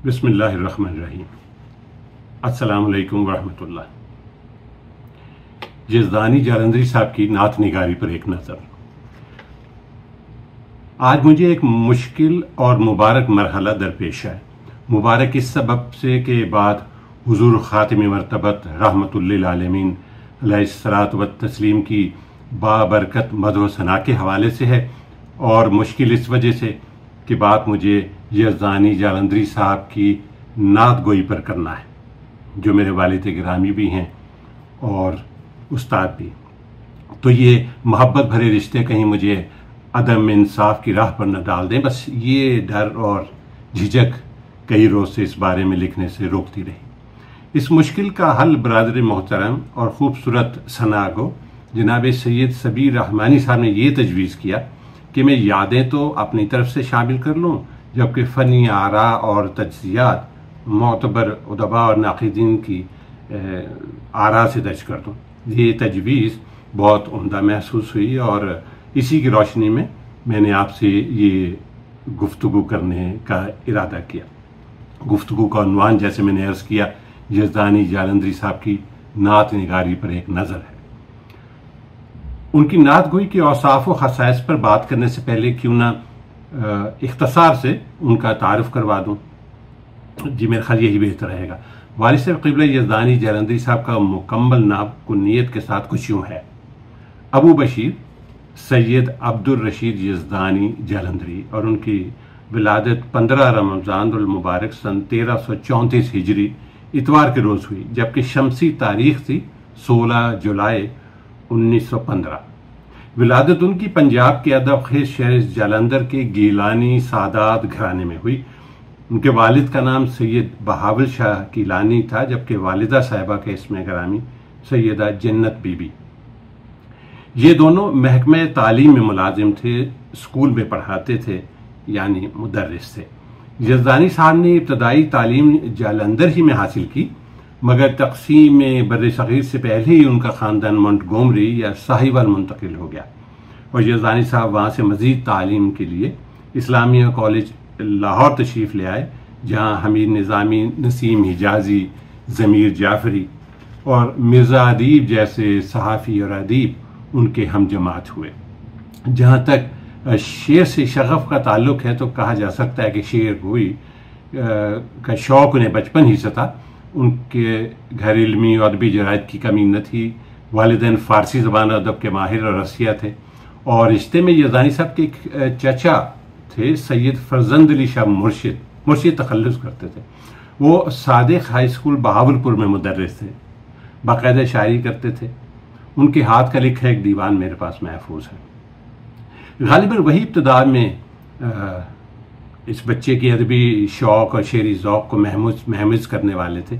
بسم اللہ الرحمن الرحیم۔ السلام علیکم ورحمۃ اللہ۔ یزدانی جالندھری صاحب کی نعت نگاری پر ایک نظر۔ آج مجھے ایک مشکل اور مبارک مرحلہ درپیش ہے۔ مبارک اس سبب سے کہ بعد حضور خاتم مرتبت رحمت للعالمین علیہ الصلاۃ والتسلیم کی بابرکت مدح و ثنا کے حوالے سے ہے، اور مشکل اس وجہ سے کہ بات مجھے یزدانی جالندھری صاحب کی نعت گوئی پر کرنا ہے، جو میرے والد گرامی بھی ہیں اور استاد بھی۔ تو یہ محبت بھرے رشتے کہیں مجھے عدم انصاف کی راہ پر نہ ڈال دیں، بس یہ ڈر اور جھجک کئی روز سے اس بارے میں لکھنے سے روکتی رہی۔ اس مشکل کا حل برادر محترم اور خوبصورت ثنا گو جناب سید صبیر رحمانی صاحب نے یہ تجویز کیا کہ میں یادیں تو اپنی طرف سے شامل کر لوں، جبکہ فنی آراء اور تجزیات معتبر ادباء اور ناقدین کی آراء سے درج کر دوں۔ یہ تجویز بہت عمدہ محسوس ہوئی، اور اسی کی روشنی میں میں نے آپ سے یہ گفتگو کرنے کا ارادہ کیا۔ گفتگو کا عنوان جیسے میں نے عرض کیا، یزدانی جالندھری صاحب کی نعت نگاری پر ایک نظر ہے۔ ان کی نعت گوئی کے اوصاف و خصائص پر بات کرنے سے پہلے کیوں نہ اختصار سے ان کا تعارف کروا دوں۔ جی میرا خیال یہی بہتر رہے گا۔ والد صاحب قبلہ یزدانی جالندھری صاحب کا مکمل نام کنیت کے ساتھ کچھ یوں ہے: ابو بشیر سید عبد الرشید یزدانی جالندھری، اور ان کی ولادت 15 رمضان المبارک سن 1334 ہجری اتوار کے روز ہوئی، جبکہ شمسی تاریخ تھی 16 جولائی 1915۔ ولادت ان کی پنجاب کے ادب خیز شہر جالندھر کے گیلانی سادات گھرانے میں ہوئی۔ ان کے والد کا نام سید بہاول شاہ گیلانی تھا، جبکہ والدہ صاحبہ کے اسم گرامی سیدہ جنت بی بی۔ یہ دونوں محکمہ تعلیم میں ملازم تھے، اسکول میں پڑھاتے تھے، یعنی مدرس تھے۔ یزدانی صاحب نے ابتدائی تعلیم جالندھر ہی میں حاصل کی، مگر تقسیم بر صغیر سے پہلے ہی ان کا خاندان مونٹگومری یا ساہیوال منتقل ہو گیا، اور یزدانی صاحب وہاں سے مزید تعلیم کے لیے اسلامیہ کالج لاہور تشریف لے آئے، جہاں حمید نظامی، نسیم حجازی، ضمیر جعفری اور مرزا ادیب جیسے صحافی اور ادیب ان کے ہم جماعت ہوئے۔ جہاں تک شعر سے شغف کا تعلق ہے تو کہا جا سکتا ہے کہ شعر گوئی کا شوق انہیں بچپن ہی سے تھا۔ ان کے گھر علمی اور ادبی جرائد کی کمی نہ تھی، والدین فارسی زبان اور ادب کے ماہر اور رسیہ تھے، اور رشتے میں یزدانی صاحب کے ایک چچا تھے سید فرزند علی شاہ مرشد تخلص کرتے تھے۔ وہ صادق ہائی اسکول بہاولپور میں مدرس تھے، باقاعدہ شاعری کرتے تھے۔ ان کے ہاتھ کا لکھا ایک دیوان میرے پاس محفوظ ہے۔ غالباً وہی ابتدا میں اس بچے کی ادبی شوق اور شعری ذوق کو محمز کرنے والے تھے۔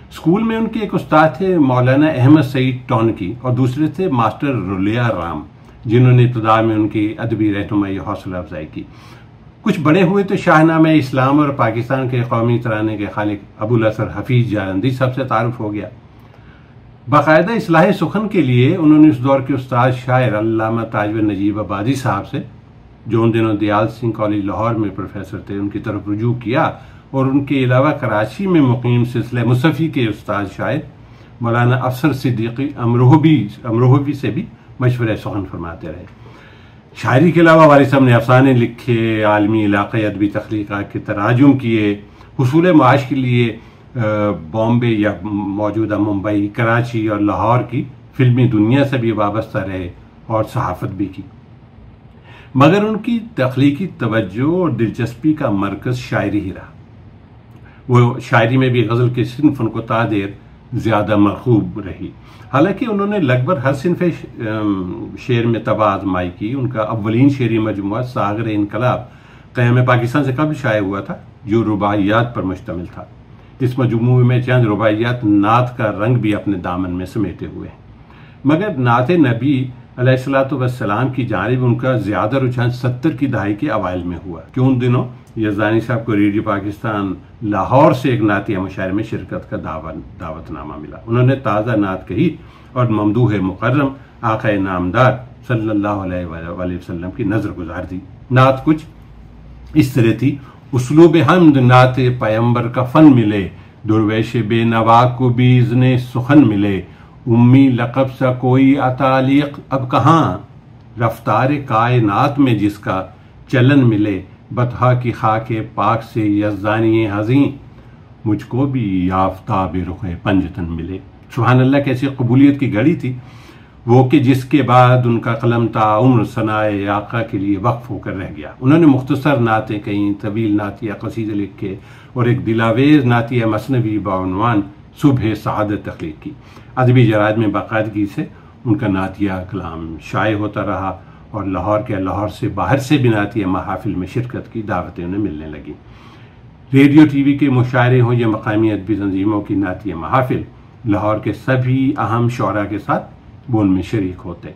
اسکول میں ان کے ایک استاد تھے مولانا احمد سعید ٹونکی، اور دوسرے تھے ماسٹر رولیا رام، جنہوں نے ابتدا میں ان کی ادبی رہنمائی حوصلہ افزائی کی۔ کچھ بڑے ہوئے تو شاہنامہ اسلام اور پاکستان کے قومی ترانے کے خالق ابو الاسر حفیظ جالندھری صاحب سے تعارف ہو گیا۔ باقاعدہ اصلاح سخن کے لیے انہوں نے اس دور کے استاد شاعر علامہ تاجور نجیب آبادی صاحب سے، جو ان دنوں دیال سنگھ کالج لاہور میں پروفیسر تھے، ان کی طرف رجوع کیا، اور ان کے علاوہ کراچی میں مقیم سلسلہ مصفی کے استاد شاعر مولانا افسر صدیقی امروہوی سے بھی مشورہ سخن فرماتے رہے۔ شاعری کے علاوہ والد صاحب نے افسانے لکھے، عالمی علاقے ادبی تخلیقات کے تراجم کیے، حصول معاش کے لیے بامبے یا موجودہ ممبئی، کراچی اور لاہور کی فلمی دنیا سے بھی وابستہ رہے، اور صحافت بھی کی۔ مگر ان کی تخلیقی توجہ اور دلچسپی کا مرکز شاعری ہی رہا۔ وہ شاعری میں بھی غزل کے صنف کو تادیر زیادہ مرغوب رہی۔ حالانکہ انہوں نے لگ بھگ ہر صنف شعر میں طبع آزمائی کی۔ ان کا اولین شعری مجموعہ ساغر انقلاب قیام پاکستان سے قبل شائع ہوا تھا، جو رباعیات پر مشتمل تھا۔ اس مجموعے میں چند رباعیات نعت کا رنگ بھی اپنے دامن میں سمیٹے ہوئے ہیں۔ مگر نعت نبی علیہ الصلاۃ والسلام کی جانب ان کا زیادہ رجحان 70 کی دہائی کے اوائل میں ہوا، کہ ان دنوں یزدانی صاحب کو ریڈیو پاکستان لاہور سے ایک نعتیہ مشاعرے میں شرکت کا دعوت نامہ ملا۔ انہوں نے تازہ نعت کہی اور ممدوح مکرم آقا نامدار صلی اللہ علیہ وآلہ وسلم کی نظر گزار دی۔ نعت کچھ اس طرح تھی: اسلوب حمد نعت پیمبر کا فن ملے، درویش بے نوا کو بھی اذن سخن ملے، امی لقب سا کوئی اتعلیق اب کہاں، رفتار کائنات میں جس کا چلن ملے، بطحا کی خاک پاک سے یزدانی حزین، مجھ کو بھی آفتاب رخ پنجتن ملے۔ سبحان اللہ، کیسی قبولیت کی گھڑی تھی وہ کہ جس کے بعد ان کا قلم تا عمر ثنائے آقا کے لیے وقف ہو کر رہ گیا۔ انہوں نے مختصر نعتیں کہیں، طویل نعتیہ قصیدے لکھ کے اور ایک دلاویز نعتیہ مثنوی بعنوان صبح سعادت تخلیق کی۔ ادبی جرائد میں باقاعدگی سے ان کا نعتیہ کلام شائع ہوتا رہا اور لاہور سے باہر سے بھی نعتیہ محافل میں شرکت کی دعوتیں انہیں ملنے لگیں۔ ریڈیو ٹی وی کے مشاعرے ہوں یا مقامی ادبی تنظیموں کی نعتیہ محافل، لاہور کے سبھی اہم شعراء کے ساتھ وہ ان میں شریک ہوتے۔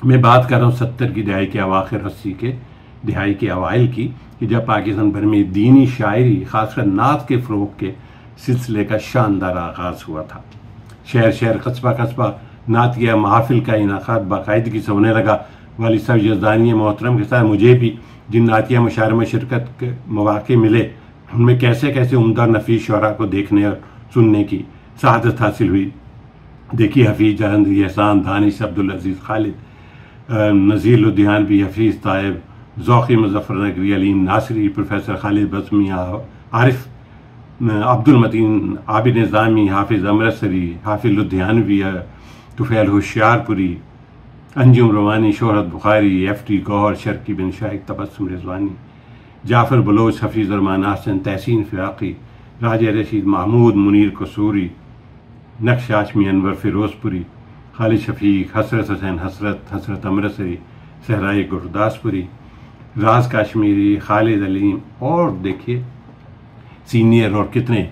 میں بات کر رہا ہوں 70 کی دہائی کے اواخر، 80 کے دہائی کے اوائل کی، کہ جب پاکستان بھر میں دینی شاعری خاص کر نعت کے فروغ کے سلسلے کا شاندار آغاز ہوا تھا۔ شہر شہر قصبہ قصبہ نعتیہ محافل کا انعقاد باقاعدگی سے ہونے لگا۔ والد صاحب یزدانی محترم کے ساتھ مجھے بھی جن نعتیہ مشاعرے میں شرکت کے مواقع ملے، ان میں کیسے کیسے عمدہ نفیس شعراء کو دیکھنے اور سننے کی سعادت حاصل ہوئی۔ دیکھیے حفیظ جہانگیر احسان، دانش عبدالعزیز خالد، نذیر لدھیانوی، حفیظ طائب، ذوقی مظفر نقوی، علیم ناصری، پروفیسر خالد بزمی، عارف عبدالمتین، عابد نظامی، حافظ امرتسری، حافظ لدھیانوی، طفیل ہوشیار پوری، انجم روانی، شہرت بخاری، ایف ٹی گوہر، شرکی بن شائق، تبسم رضوانی، جعفر بلوچ، حفیظ الرحمان احسن، تحسین فراقی، راجہ رشید محمود، منیر قصوری، نقش ہاشمی، انور فیروز پوری، خالد شفیق، حسرت حسین حسرت، حسرت امرتسری، صحرائے گرداس پوری، راز کاشمیری، خالد علیم، اور دیکھیے سینئر اور کتنے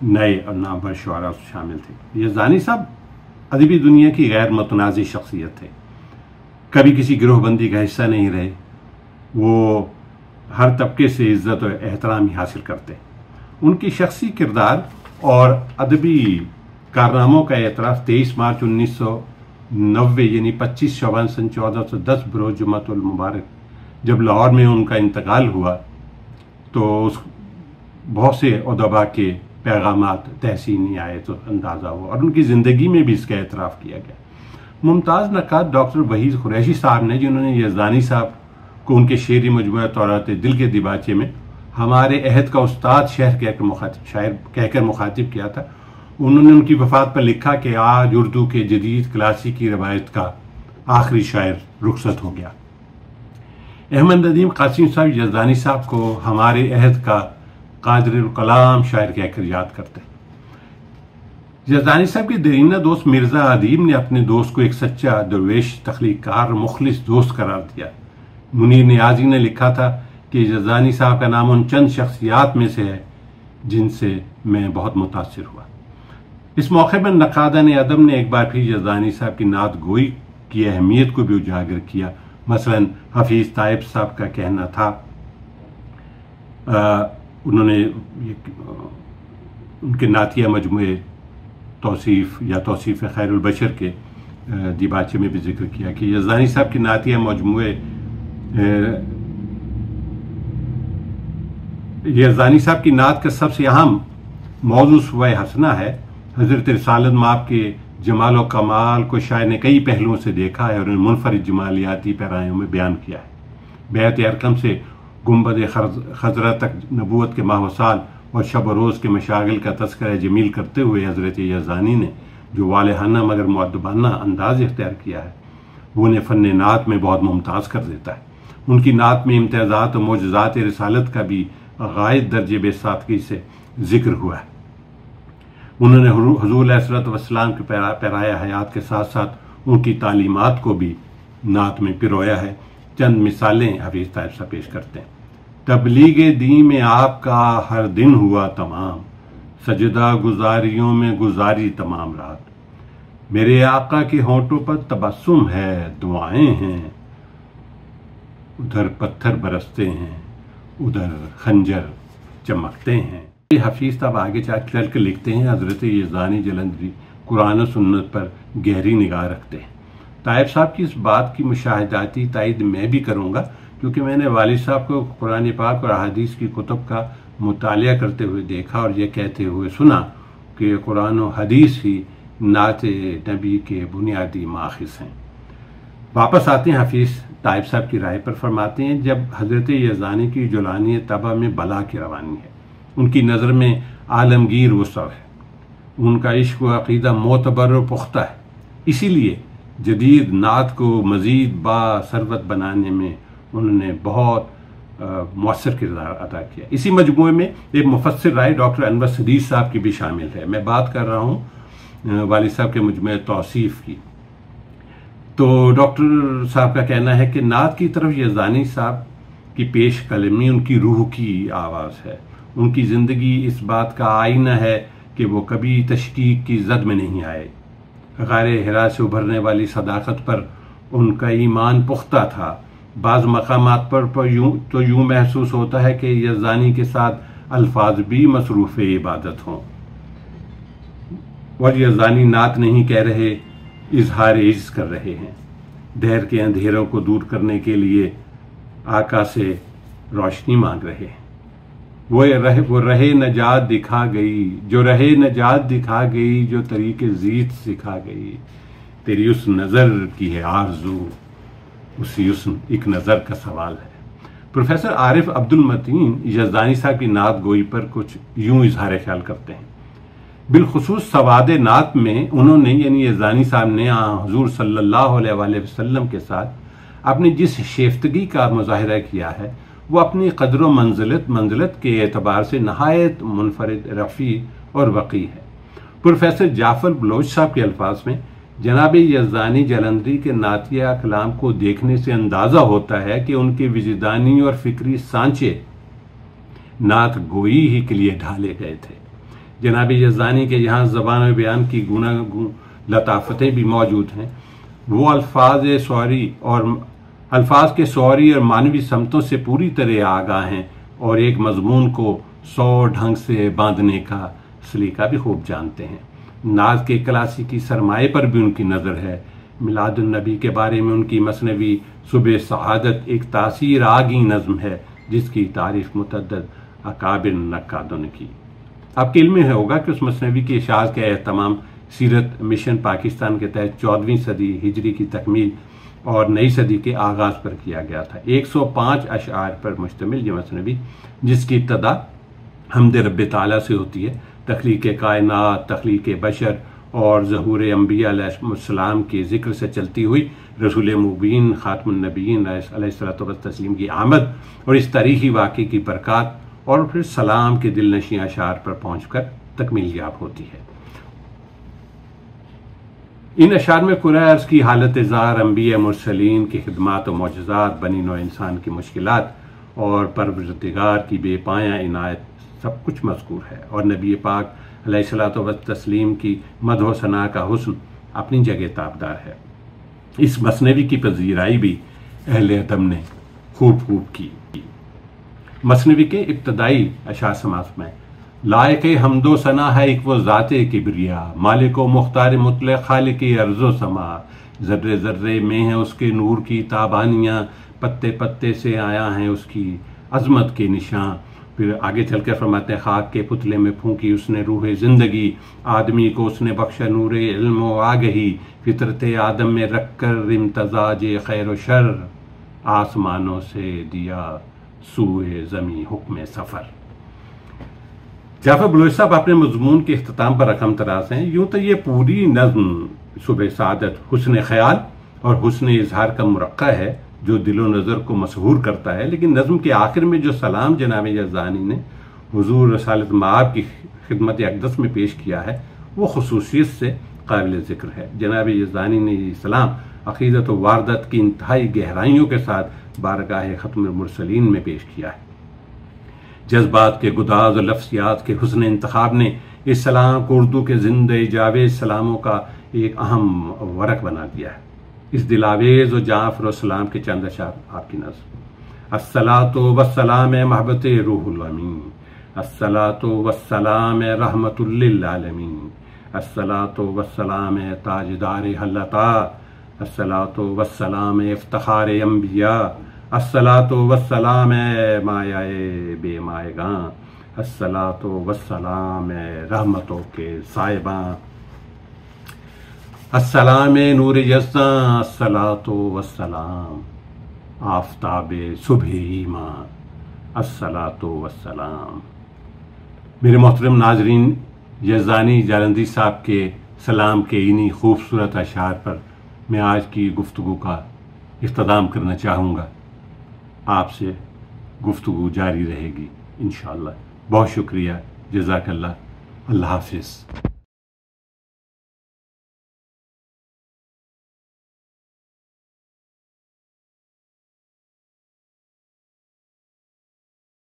نئے اور نامور شعراء شامل تھے۔ یزدانی صاحب ادبی دنیا کی غیر متنازع شخصیت تھے، کبھی کسی گروہ بندی کا حصہ نہیں رہے، وہ ہر طبقے سے عزت و احترام ہی حاصل کرتے۔ ان کی شخصی کردار اور ادبی کارناموں کا اعتراف 23 مارچ 1990 یعنی 25 شعبان سن 1410 بروز جمعۃ المبارک جب لاہور میں ان کا انتقال ہوا تو بہت سے ادباء کے پیغامات تحسینی آئے تو اندازہ ہوا، اور ان کی زندگی میں بھی اس کا اعتراف کیا گیا۔ ممتاز نقاد ڈاکٹر وحید قریشی صاحب نے، جنہوں نے یزدانی صاحب کو ان کے شعری مجموعہ تورات دل کے دیباچے میں ہمارے عہد کا استاد شاعر کہہ کر مخاطب کیا تھا، انہوں نے ان کی وفات پر لکھا کہ آج اردو کے جدید کلاسیکی روایت کا آخری شاعر رخصت ہو گیا۔ احمد ندیم قاسم صاحب یزدانی صاحب کو ہمارے عہد کا قادر الکلام شاعر کہہ کر یاد کرتے ہیں۔ یزدانی صاحب کے دیرینہ دوست مرزا ادیب نے اپنے دوست کو ایک سچا درویش، تخلیق کار، مخلص دوست قرار دیا۔ منیر نیازی نے لکھا تھا کہ یزدانی صاحب کا نام ان چند شخصیات میں سے ہے جن سے میں بہت متاثر ہوا۔ اس موقع پر نقادان ادب نے ایک بار پھر یزدانی صاحب کی نعت گوئی کی اہمیت کو بھی اجاگر کیا۔ مثلا حفیظ طائب صاحب کا کہنا تھا، انہوں نے ان کے نعتیہ مجموعے توصیف یا توصیف خیر البشر کے دیباچے میں بھی ذکر کیا کہ یزدانی صاحب کی نعتیہ مجموعے یزدانی صاحب کی نعت کا سب سے اہم موضوع سوئے حسنہ ہے۔ حضرت رسالت مآب کے جمال و کمال کو شاعر نے کئی پہلوؤں سے دیکھا ہے اور ان منفرد جمالیاتی پیرایوں میں بیان کیا ہے۔ بیعت ارقم سے گنبد خضرا تک نبوت کے ماہ و سال اور شب و روز کے مشاغل کا تذکرہ جمیل کرتے ہوئے حضرت یزدانی نے جو والہانہ مگر مؤدبانہ انداز اختیار کیا ہے وہ انہیں فن نعت میں بہت ممتاز کر دیتا ہے۔ ان کی نعت میں امتیازات و معجزات رسالت کا بھی غائب درجے بے سادگی سے ذکر ہوا ہے۔ انہوں نے حضور علیہ الصلوۃ والسلام کے پیرایہ حیات کے ساتھ ساتھ ان کی تعلیمات کو بھی نعت میں پرویا ہے۔ چند مثالیں حفیظ طائب صاحب پیش کرتے ہیں۔ تبلیغ دین میں آپ کا ہر دن ہوا تمام، سجدہ گزاریوں میں گزاری تمام رات، میرے آقا کے ہونٹوں پر تبسم ہے، دعائیں ہیں، ادھر پتھر برستے ہیں، ادھر خنجر چمکتے ہیں۔ حفیظ صاحب آگے چل کے لکھتے ہیں، حضرت یزدانی جلندری قرآن و سنت پر گہری نگاہ رکھتے ہیں۔ طائب صاحب کی اس بات کی مشاہداتی تائید میں بھی کروں گا کیونکہ میں نے والد صاحب کو قرآن پاک اور احادیث کی کتب کا مطالعہ کرتے ہوئے دیکھا اور یہ کہتے ہوئے سنا کہ قرآن و حدیث ہی نعت نبی کے بنیادی ماخذ ہیں۔ واپس آتے ہیں حفیظ طائب صاحب کی رائے پر، فرماتے ہیں جب حضرت یزدانی کی جولانی طبع میں بلا کی روانی ہے، ان کی نظر میں عالمگیر وسع ہے، ان کا عشق و عقیدہ معتبر و پختہ ہے، اسی لیے جدید نعت کو مزید با ثروت بنانے میں انہوں نے بہت مؤثر کردار ادا کیا۔ اسی مجموعے میں ایک مفسر رائے ڈاکٹر انور صدیق صاحب کی بھی شامل ہے۔ میں بات کر رہا ہوں والد صاحب کے مجموعہ توصیف کی۔ تو ڈاکٹر صاحب کا کہنا ہے کہ نعت کی طرف یزدانی صاحب کی پیش قلمی ان کی روح کی آواز ہے، ان کی زندگی اس بات کا آئینہ ہے کہ وہ کبھی تشکیک کی زد میں نہیں آئے۔ غار حرا سے ابھرنے والی صداقت پر ان کا ایمان پختہ تھا۔ بعض مقامات پر یوں محسوس ہوتا ہے کہ یزدانی کے ساتھ الفاظ بھی مصروف عبادت ہوں، اور یزدانی نعت نہیں کہہ رہے، اظہار عجز کر رہے ہیں، دہر کے اندھیروں کو دور کرنے کے لیے آقا سے روشنی مانگ رہے ہیں۔ وہ رہ نجات دکھا گئی، جو رہ نجات دکھا گئی، جو طریق زیت سکھا گئی، تیری اس نظر کی ہے آرزو، اسی اس ایک نظر کا سوال ہے۔ پروفیسر عارف عبد المتین یزدانی صاحب کی نعت گوئی پر کچھ یوں اظہار خیال کرتے ہیں۔ بالخصوص سواد نعت میں انہوں نے یعنی یزدانی صاحب نے حضور صلی اللہ علیہ وآلہ وسلم کے ساتھ اپنی جس شیفتگی کا مظاہرہ کیا ہے وہ اپنی قدر و منزلت کے اعتبار سے نہایت منفرد، رفیع اور وقیح ہے۔ پروفیسر جعفر بلوچ صاحب کے الفاظ میں جناب یزدانی جلندری کے نعتیہ کلام کو دیکھنے سے اندازہ ہوتا ہے کہ ان کے وجدانی اور فکری سانچے نعت گوئی ہی کے لیے ڈھالے گئے تھے۔ جناب یزدانی کے یہاں زبان و بیان کی گوناگون لطافتیں بھی موجود ہیں۔ وہ الفاظ کے سوری اور معنوی سمتوں سے پوری طرح آگاہ ہیں اور ایک مضمون کو 100 ڈھنگ سے باندھنے کا سلیقہ بھی خوب جانتے ہیں۔ نعت کے کلاسیکی سرمایہ پر بھی ان کی نظر ہے۔ میلاد النبی کے بارے میں ان کی مثنوی صبح سعادت ایک تاثیر آگی نظم ہے جس کی تعریف متعدد اکابر نقادوں نے کی۔ آپ کے علم میں ہوگا کہ اس مثنوی کے اشاعت کا اہتمام سیرت مشن پاکستان کے تحت 14ویں صدی ہجری کی تکمیل اور نئی صدی کے آغاز پر کیا گیا تھا۔ 105 اشعار پر مشتمل یہ مثنوی، جس کی ابتدا حمد رب تعالیٰ سے ہوتی ہے، تخلیق کائنات، تخلیق بشر اور ظہور انبیاء علیہ السلام کے ذکر سے چلتی ہوئی رسول مبین خاتم النبیین علیہ الصلوۃ والتسلیم کی آمد اور اس تاریخی واقعے کی برکات اور پھر سلام کے دل نشیں اشعار پر پہنچ کر تکمیل یاب ہوتی ہے۔ ان اشعار میں قرآن عرض کی حالت زار، انبیاء مرسلین کی خدمات و معجزات، بنی نوع انسان کی مشکلات اور پروردگار کی بے پایاں عنایت سب کچھ مذکور ہے، اور نبی پاک علیہ الصلوۃ والتسلیم کی مدح و ثناء کا حسن اپنی جگہ تابدار ہے۔ اس مثنوی کی پذیرائی بھی اہل ادب نے خوب کی۔ مثنوی کے ابتدائی اشعار سماعت میں لائق حمد و ثنا ہے ایک وہ ذات کبریا، مالک و مختار مطلق خالق ارض و سما، ذرے ذرے میں ہیں اس کے نور کی تابانیاں، پتے پتے سے آیا ہیں اس کی عظمت کے نشاں۔ پھر آگے چل کر فرماتے ہیں خاک کے پتلے میں پھونکی اس نے روح زندگی، آدمی کو اس نے بخشا نور علم و آگہی، فطرت آدم میں رکھ کر امتزاج خیر و شر، آسمانوں سے دیا سوئے زمیں حکم سفر۔ جعفر بلوچ صاحب اپنے مضمون کے اختتام پر رقم تراز ہیں۔ یوں تو یہ پوری نظم صبح سعادت حسن خیال اور حسن اظہار کا مرقع ہے جو دل و نظر کو مسحور کرتا ہے، لیکن نظم کے آخر میں جو سلام جناب یزدانی نے حضور رسالت مآب کی خدمت اقدس میں پیش کیا ہے وہ خصوصیت سے قابل ذکر ہے۔ جناب یزدانی نے یہ سلام عقیدت و واردت کی انتہائی گہرائیوں کے ساتھ بارگاہ ختم المرسلین میں پیش کیا ہے۔ جذبات کے گداز و لفظیات کے حسن انتخاب نے اس سلام کو اردو کے زندہ جاوید سلاموں کا ایک اہم ورق بنا دیا ہے۔ اس دلاویز و جعفر و سلام کے چند اشعار آپ کی نظر: الصلاۃ والسلام محبت روح الامین، الصلاۃ والسلام رحمت للعالمین، الصلاۃ والسلام تاجدار حلتا، الصلاۃ والسلام افتخار انبیاء، الصلاۃ والسلام اے مایائے بے مائگاں، الصلاۃ والسلام اے رحمتوں کے صاحباں، السلام نور یزداں، الصلاۃ والسلام آفتاب صبح ایمان، الصلاۃ والسلام۔ میرے محترم ناظرین، یزدانی جالندھی صاحب کے سلام کے انہی خوبصورت اشعار پر میں آج کی گفتگو کا اختتام کرنا چاہوں گا۔ آپ سے گفتگو جاری رہے گی انشاءاللہ۔ بہت شکریہ، جزاک اللہ، اللہ حافظ۔